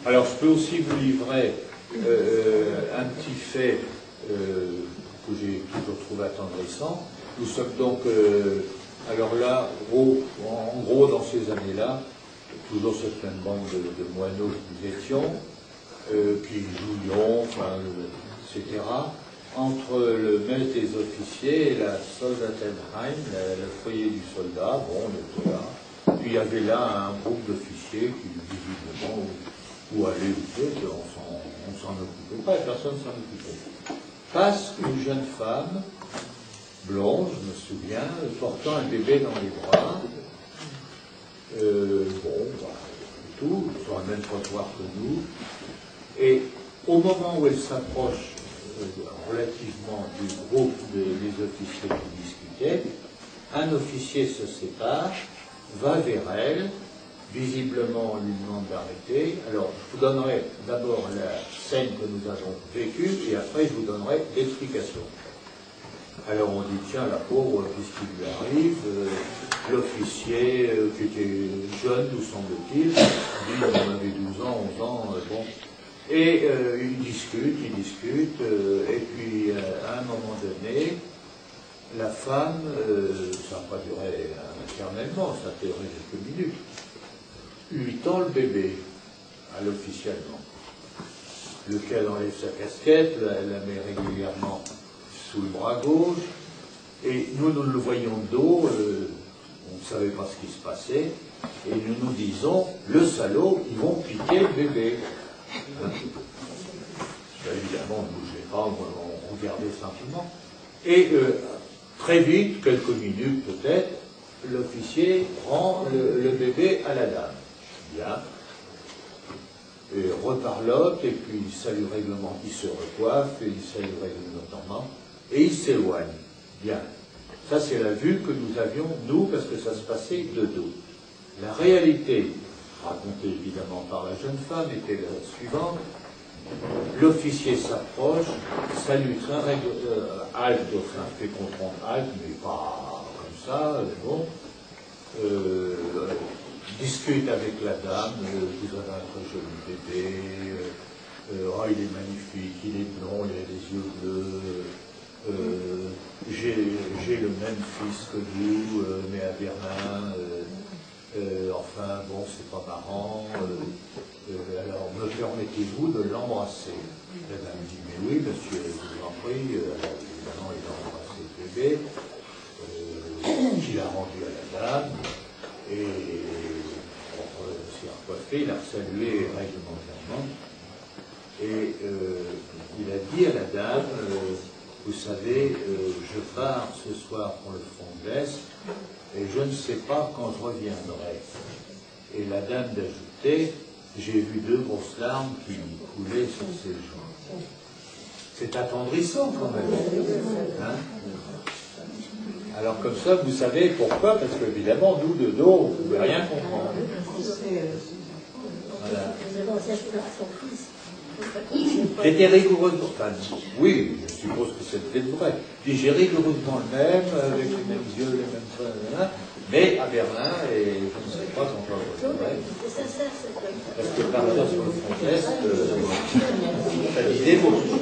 Alors, je peux aussi vous livrer un petit fait que j'ai toujours trouvé attendrissant. Nous sommes donc, alors là, en gros, dans ces années-là, toujours cette même bande de moineaux que nous étions, qui jouions, enfin, etc., entre le mess des officiers et la Soldatenheim, le foyer du soldat. Bon, on était là. Puis il y avait là un groupe d'officiers qui, visiblement, où aller ou pas, on s'en occupait pas, et personne s'en occupait. Passe une jeune femme, blonde, je me souviens, portant un bébé dans les bras. Tout, sur le même trottoir que nous. Et au moment où elle s'approche relativement du groupe des officiers qui discutaient, un officier se sépare, va vers elle, visiblement on lui demande d'arrêter. Alors, je vous donnerai d'abord la scène que nous avons vécue, et après je vous donnerai l'explication. Alors on dit, tiens, la pauvre, qu'est-ce qui lui arrive? L'officier, qui était jeune, nous semble-t-il, dit, on avait 12 ans, 11 ans, bon. Et il discute, et puis à un moment donné, la femme, ça n'a pas duré éternellement, ça a duré quelques minutes, lui tend le bébé à l'officiellement, lequel enlève sa casquette, la met régulièrement sous le bras gauche, et nous le voyons de dos, on ne savait pas ce qui se passait, et nous disons, le salaud, ils vont piquer le bébé. Évidemment, on ne bougeait pas, on regardait simplement. Et très vite, quelques minutes peut-être, l'officier rend le bébé à la dame. Bien. Et reparlote, et puis il salue règlement, il se recoiffe, et il salue réglementairement, et il s'éloigne. Bien. Ça, c'est la vue que nous avions, nous, parce que ça se passait de dos. La réalité, racontée évidemment par la jeune femme, était la suivante. L'officier s'approche, salue très halte, enfin fait comprendre halte, mais pas comme ça, bon. Discute avec la dame, vous avez un très joli bébé, oh, il est magnifique, il est blond, il a les yeux bleus, j'ai le même fils que vous, mais à Berlin, enfin bon, c'est pas marrant, alors me permettez-vous de l'embrasser? La dame dit, mais oui, monsieur, je vous en prie. Évidemment, il a embrassé le bébé, qu'il a rendu à la dame, et pour s'y recoiffer, il a salué réglementairement, et il a dit à la dame, vous savez, je pars ce soir pour le front de l'Est, et je ne sais pas quand je reviendrai. Et la dame d'ajouter, j'ai vu 2 grosses larmes qui coulaient sur ses joues. C'est attendrissant quand même. Hein? Alors comme ça, vous savez pourquoi? Parce qu'évidemment, nous, de dos, on ne pouvait rien comprendre. Voilà. J'étais rigoureusement, enfin, oui, je suppose que c'était vrai. Puis j'ai rigoureusement le même, avec les mêmes yeux, les mêmes choses, mais à Berlin, et je ne sais pas quand je reviendrai. Parce que partir sur le front est, ça disait beaucoup.